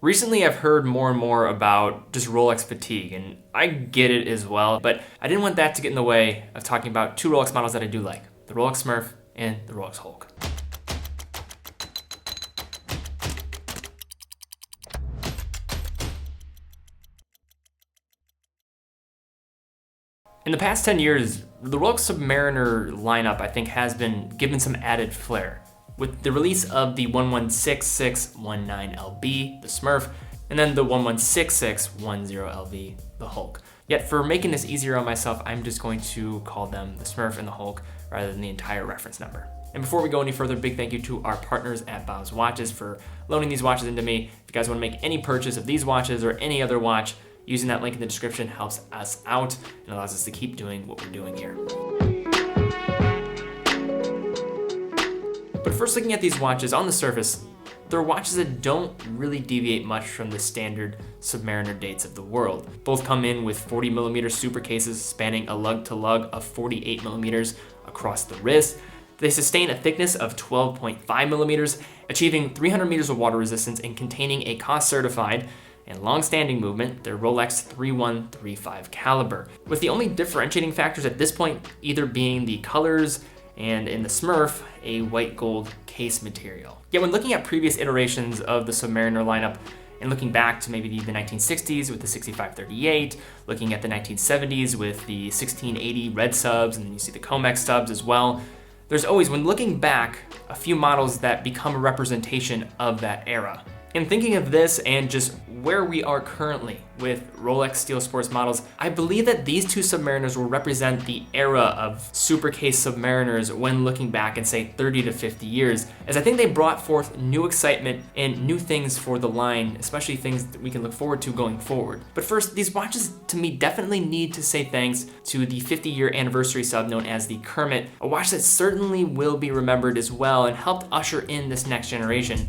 Recently, I've heard more and more about just Rolex fatigue, and I get it as well, but I didn't want that to get in the way of talking about two Rolex models that I do like, the Rolex Smurf and the Rolex Hulk. In the past 10 years, the Rolex Submariner lineup, I think, has been given some added flair with the release of the 116619LB, the Smurf, and then the 116610LV, the Hulk. Yet for making this easier on myself, I'm just going to call them the Smurf and the Hulk rather than the entire reference number. And before we go any further, big thank you to our partners at Bob's Watches for loaning these watches into me. If you guys want to make any purchase of these watches or any other watch, using that link in the description helps us out and allows us to keep doing what we're doing here. But first, looking at these watches on the surface, they're watches that don't really deviate much from the standard Submariner dates of the world. Both come in with 40mm super cases spanning a lug to lug of 48mm across the wrist. They sustain a thickness of 12.5mm, achieving 300 meters of water resistance and containing a cost certified and long-standing movement, their Rolex 3135 caliber, with the only differentiating factors at this point either being the colors and, in the Smurf, a white gold case material. Yet when looking at previous iterations of the Submariner lineup and looking back to maybe the 1960s with the 6538, looking at the 1970s with the 1680 red subs, and then you see the Comex subs as well, there's always, when looking back, a few models that become a representation of that era. In thinking of this and just where we are currently with Rolex Steel Sports models, I believe that these two Submariners will represent the era of super case Submariners when looking back in, say, 30 to 50 years, as I think they brought forth new excitement and new things for the line, especially things that we can look forward to going forward. But first, these watches to me definitely need to say thanks to the 50-year anniversary sub known as the Kermit, a watch that certainly will be remembered as well and helped usher in this next generation.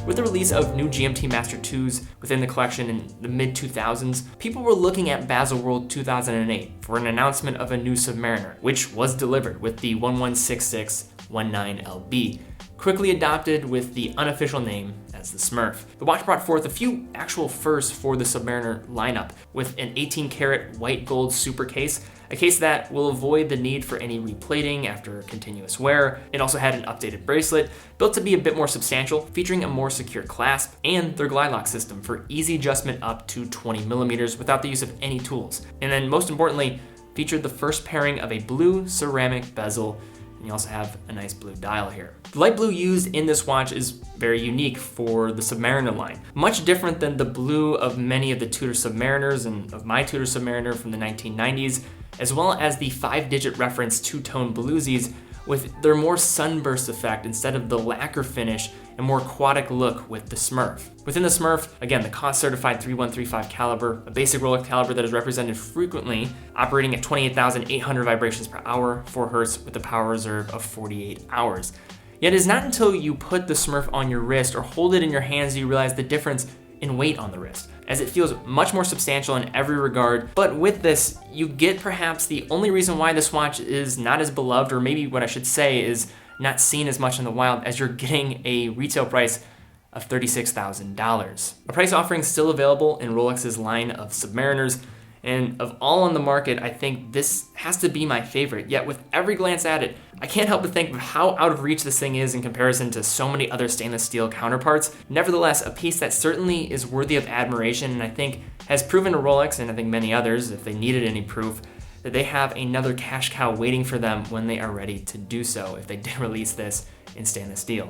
With the release of new GMT Master 2s within the collection in the mid-2000s, people were looking at Baselworld 2008 for an announcement of a new Submariner, which was delivered with the 116619LB, quickly adopted with the unofficial name as the Smurf. The watch brought forth a few actual firsts for the Submariner lineup, with an 18-karat white gold super case, a case that will avoid the need for any replating after continuous wear. It also had an updated bracelet, built to be a bit more substantial, featuring a more secure clasp, and their glide lock system for easy adjustment up to 20mm without the use of any tools. And then most importantly, featured the first pairing of a blue ceramic bezel, and you also have a nice blue dial here. The light blue used in this watch is very unique for the Submariner line. Much different than the blue of many of the Tudor Submariners and of my Tudor Submariner from the 1990s, as well as the 5-digit reference two-tone bluesies with their more sunburst effect instead of the lacquer finish and more aquatic look with the Smurf. Within the Smurf, again, the cost-certified 3135 caliber, a basic Rolex caliber that is represented frequently, operating at 28,800 vibrations per hour, 4 Hz with a power reserve of 48 hours. Yet it is not until you put the Smurf on your wrist or hold it in your hands you realize the difference in weight on the wrist, as it feels much more substantial in every regard. But with this, you get perhaps the only reason why this watch is not as beloved, or maybe what I should say is not seen as much in the wild, as you're getting a retail price of $36,000. A price offering still available in Rolex's line of Submariners, and of all on the market, I think this has to be my favorite. Yet with every glance at it, I can't help but think of how out of reach this thing is in comparison to so many other stainless steel counterparts. Nevertheless, a piece that certainly is worthy of admiration, and I think has proven to Rolex, and I think many others, if they needed any proof, that they have another cash cow waiting for them when they are ready to do so, if they did release this in stainless steel.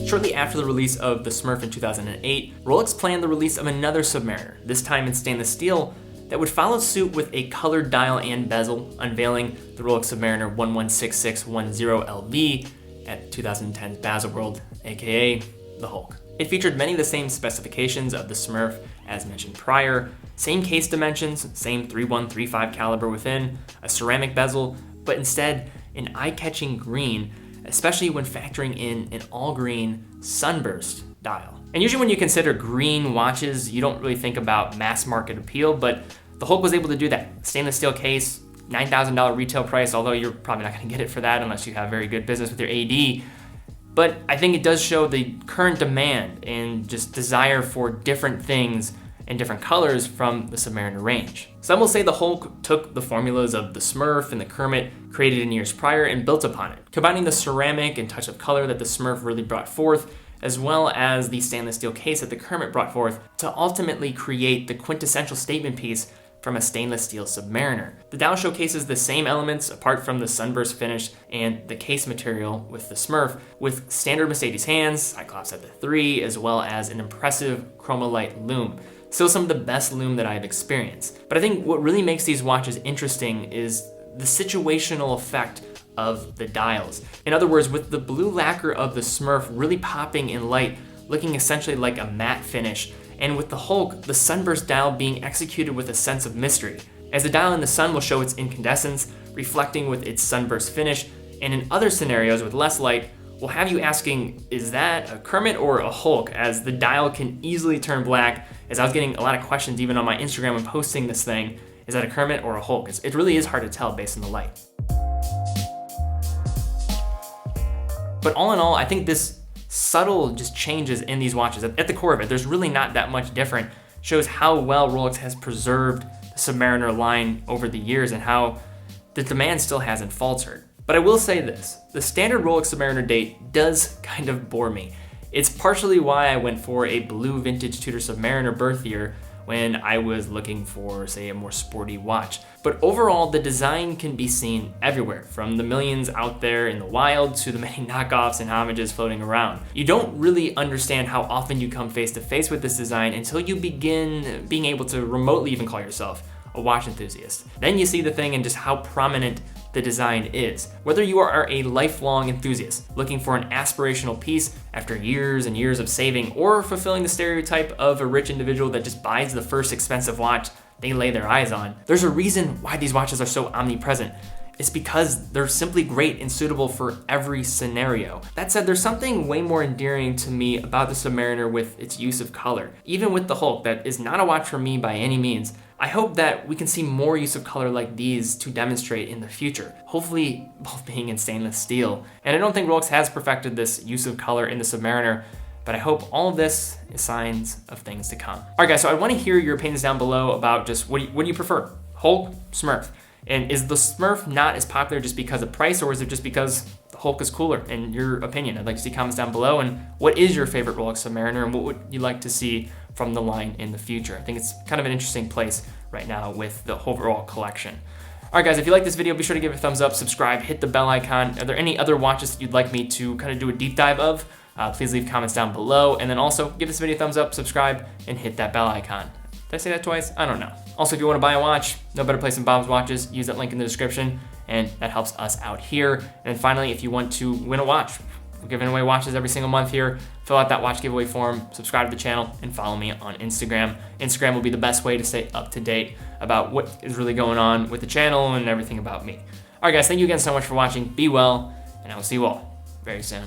Shortly after the release of the Smurf in 2008, Rolex planned the release of another Submariner, this time in stainless steel, that would follow suit with a colored dial and bezel, unveiling the Rolex Submariner 116610LV at 2010's Baselworld, aka the Hulk. It featured many of the same specifications of the Smurf as mentioned prior, same case dimensions, same 3135 caliber within, a ceramic bezel, but instead an eye-catching green, especially when factoring in an all-green sunburst dial. And usually when you consider green watches, you don't really think about mass market appeal, but the Hulk was able to do that. Stainless steel case, $9,000 retail price, although you're probably not gonna get it for that unless you have very good business with your AD. But I think it does show the current demand and just desire for different things and different colors from the Submariner range. Some will say the Hulk took the formulas of the Smurf and the Kermit created in years prior and built upon it, combining the ceramic and touch of color that the Smurf really brought forth, as well as the stainless steel case that the Kermit brought forth, to ultimately create the quintessential statement piece from a stainless steel Submariner. The dial showcases the same elements apart from the sunburst finish and the case material with the Smurf, with standard Mercedes hands, Cyclops at the 3, as well as an impressive chroma-light lume. Still some of the best lume that I've experienced. But I think what really makes these watches interesting is the situational effect of the dials. In other words, with the blue lacquer of the Smurf really popping in light, looking essentially like a matte finish, and with the Hulk, the sunburst dial being executed with a sense of mystery, as the dial in the sun will show its incandescence, reflecting with its sunburst finish, and in other scenarios with less light, will have you asking, is that a Kermit or a Hulk, as the dial can easily turn black, as I was getting a lot of questions even on my Instagram when posting this thing, is that a Kermit or a Hulk? It really is hard to tell based on the light. But all in all, I think this subtle just changes in these watches. At the core of it, there's really not that much different. Shows how well Rolex has preserved the Submariner line over the years and how the demand still hasn't faltered. But I will say this, the standard Rolex Submariner date does kind of bore me. It's partially why I went for a blue vintage Tudor Submariner birth year when I was looking for, say, a more sporty watch. But overall, the design can be seen everywhere, from the millions out there in the wild to the many knockoffs and homages floating around. You don't really understand how often you come face to face with this design until you begin being able to remotely even call yourself a watch enthusiast. Then you see the thing and just how prominent the design is. Whether you are a lifelong enthusiast looking for an aspirational piece after years and years of saving, or fulfilling the stereotype of a rich individual that just buys the first expensive watch they lay their eyes on, there's a reason why these watches are so omnipresent. It's because they're simply great and suitable for every scenario. That said, there's something way more endearing to me about the Submariner with its use of color. Even with the Hulk, that is not a watch for me by any means. I hope that we can see more use of color like these to demonstrate in the future, hopefully both being in stainless steel. And I don't think Rolex has perfected this use of color in the Submariner, but I hope all of this is signs of things to come. All right, guys, so I want to hear your opinions down below about just what do you prefer, Hulk, Smurf? And is the Smurf not as popular just because of price, or is it just because the Hulk is cooler, in your opinion? I'd like to see comments down below. And what is your favorite Rolex Submariner, and what would you like to see from the line in the future? I think it's kind of an interesting place right now with the overall collection. All right, guys, if you like this video, be sure to give it a thumbs up, subscribe, hit the bell icon. Are there any other watches that you'd like me to kind of do a deep dive of? Please leave comments down below. And then also give this video a thumbs up, subscribe, and hit that bell icon. Did I say that twice? I don't know. Also, if you want to buy a watch, no better place than Bob's Watches. Use that link in the description, and that helps us out here. And then finally, if you want to win a watch, we're giving away watches every single month here. Fill out that watch giveaway form, subscribe to the channel, and follow me on Instagram. Instagram will be the best way to stay up to date about what is really going on with the channel and everything about me. All right, guys, thank you again so much for watching. Be well, and I will see you all very soon.